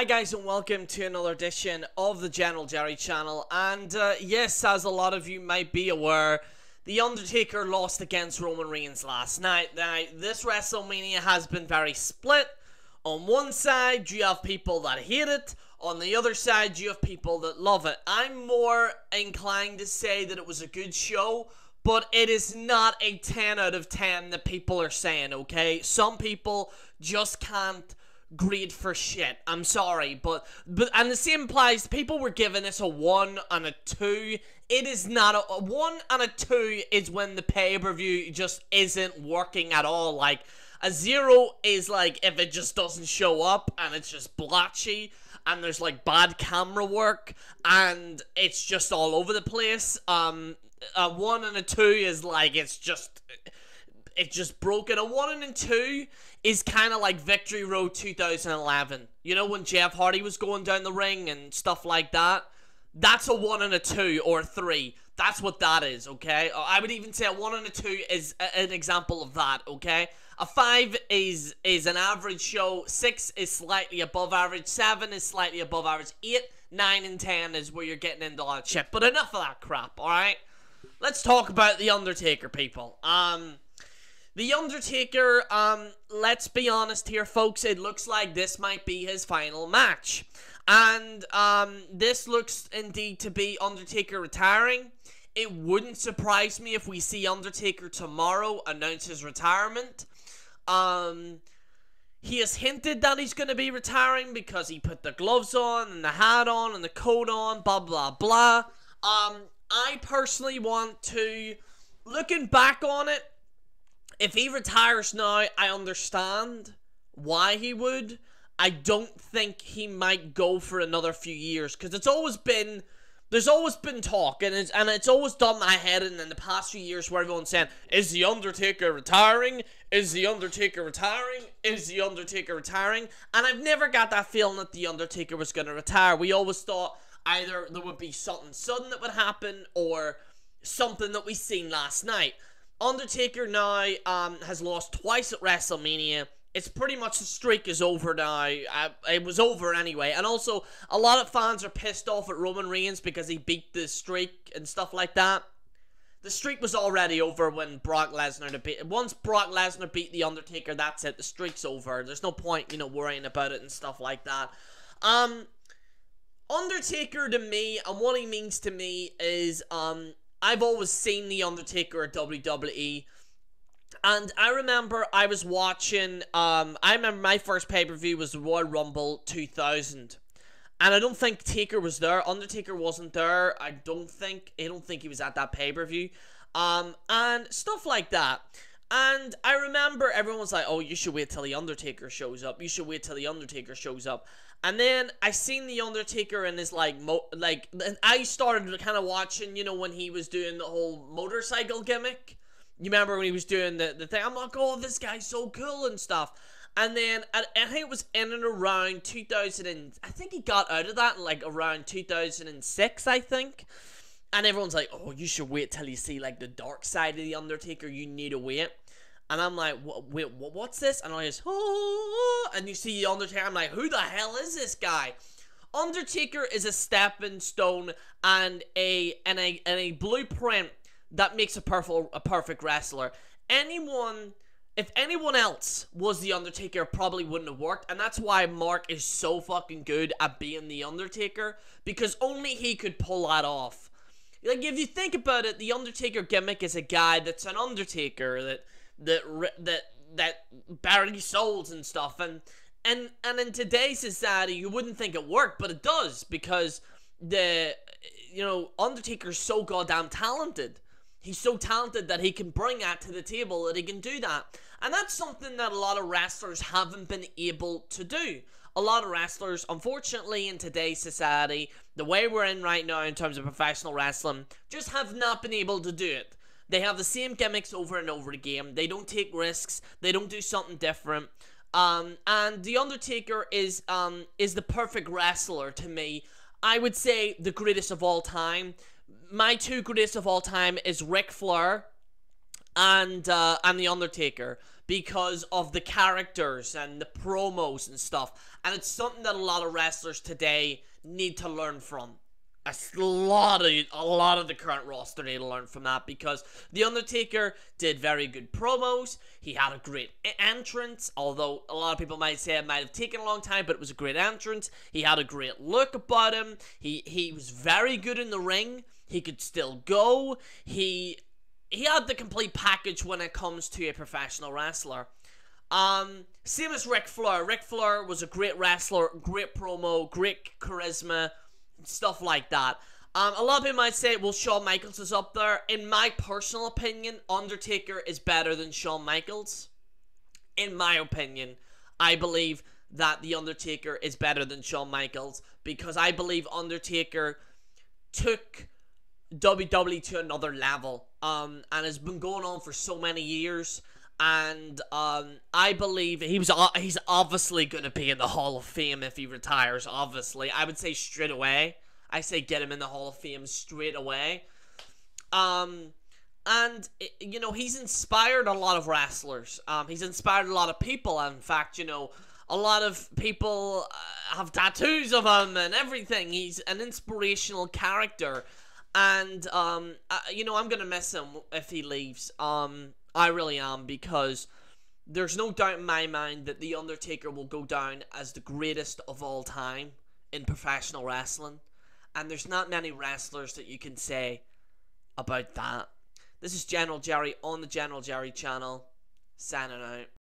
Hi guys and welcome to another edition of the General Jerry channel, and yes, as a lot of you might be aware, The Undertaker lost against Roman Reigns last night. Now, this WrestleMania has been very split. On one side, you have people that hate it. On the other side, you have people that love it. I'm more inclined to say that it was a good show, but it is not a 10 out of 10 that people are saying, okay? Some people just can't grade for shit. I'm sorry, but and the same applies. People were giving this a 1 and a 2. It is not a 1 and a 2 is when the pay-per-view just isn't working at all. Like, a 0 is like if it just doesn't show up and it's just blotchy and there's like bad camera work and it's just all over the place. A 1 and a 2 is like it's just broken. A 1 and a 2 is kind of like Victory Road 2011. You know, when Jeff Hardy was going down the ring and stuff like that? That's a 1 and a 2 or a 3. That's what that is, okay? I would even say a 1 and a 2 is an example of that, okay? A 5 is an average show. 6 is slightly above average. 7 is slightly above average. 8, 9, and 10 is where you're getting into all that shit. But enough of that crap, alright? Let's talk about The Undertaker, people. The Undertaker, let's be honest here, folks, it looks like this might be his final match. And, this looks indeed to be Undertaker retiring. It wouldn't surprise me if we see Undertaker tomorrow announce his retirement. He has hinted that he's going to be retiring because he put the gloves on and the hat on and the coat on, blah, blah, blah. I personally want to, looking back on it, if he retires now, I understand why he would. I don't think he might go for another few years, because it's always been, there's always been talk, and it's always done my head in the past few years where everyone's saying, is The Undertaker retiring? Is The Undertaker retiring? Is The Undertaker retiring? And I've never got that feeling that The Undertaker was going to retire. We always thought either there would be something sudden that would happen, or something that we seen last night. Undertaker now has lost twice at WrestleMania. It's pretty much the streak is over now. It was over anyway. And also, a lot of fans are pissed off at Roman Reigns because he beat the streak and stuff like that. The streak was already over when Brock Lesnar beat. Once Brock Lesnar beat The Undertaker, that's it. The streak's over. There's no point, you know, worrying about it and stuff like that. Undertaker to me, and what he means to me is, I've always seen The Undertaker at WWE, and I remember I was watching, I remember my first pay-per-view was the Royal Rumble 2000, and I don't think Taker was there. Undertaker wasn't there. I don't think he was at that pay-per-view, and stuff like that. And I remember everyone was like, oh, you should wait till The Undertaker shows up. You should wait till The Undertaker shows up. And then I seen The Undertaker in his, I started kind of watching, you know, when he was doing the whole motorcycle gimmick. You remember when he was doing the thing? I'm like, oh, this guy's so cool and stuff. And then, I think it was in and around 2000, I think he got out of that in, like, around 2006, I think. And everyone's like, oh, you should wait till you see, like, the dark side of The Undertaker. You need to wait. And I'm like, wait, what's this? And I just, oh, and you see The Undertaker. I'm like, who the hell is this guy? Undertaker is a stepping stone and a blueprint that makes a perfect wrestler. If anyone else was The Undertaker, probably wouldn't have worked. And that's why Mark is so fucking good at being The Undertaker, because only he could pull that off. Like, if you think about it, The Undertaker gimmick is a guy that's an Undertaker that buries souls and stuff, and in today's society you wouldn't think it worked, but it does, because Undertaker's so goddamn talented. He's so talented that he can bring that to the table, that he can do that. And that's something that a lot of wrestlers haven't been able to do. A lot of wrestlers, unfortunately, in today's society, the way we're in right now in terms of professional wrestling, just have not been able to do it. They have the same gimmicks over and over again. They don't take risks. They don't do something different. And The Undertaker is the perfect wrestler to me. I would say the greatest of all time. My two greatest of all time is Ric Flair and The Undertaker. because of the characters and the promos and stuff. And it's something that a lot of wrestlers today need to learn from. A lot of the current roster need to learn from that, because The Undertaker did very good promos. He had a great entrance, although a lot of people might say it might have taken a long time, but it was a great entrance. He had a great look about him. He was very good in the ring. He could still go. He had the complete package when it comes to a professional wrestler. Same as Ric Flair. Ric Flair was a great wrestler, great promo, great charisma, stuff like that. A lot of people might say, well, Shawn Michaels is up there. In my personal opinion, Undertaker is better than Shawn Michaels. In my opinion, I believe that The Undertaker is better than Shawn Michaels, because I believe Undertaker took WWE to another level, and has been going on for so many years. And I believe he's obviously going to be in the Hall of Fame if he retires, obviously. I would say straight away. I say get him in the Hall of Fame straight away. And, you know, he's inspired a lot of wrestlers. He's inspired a lot of people. In fact, you know, a lot of people have tattoos of him and everything. He's an inspirational character. And, you know, I'm going to miss him if he leaves. I really am, because there's no doubt in my mind that The Undertaker will go down as the greatest of all time in professional wrestling. And there's not many wrestlers that you can say about that. This is General Jerry on the General Jerry channel, signing out.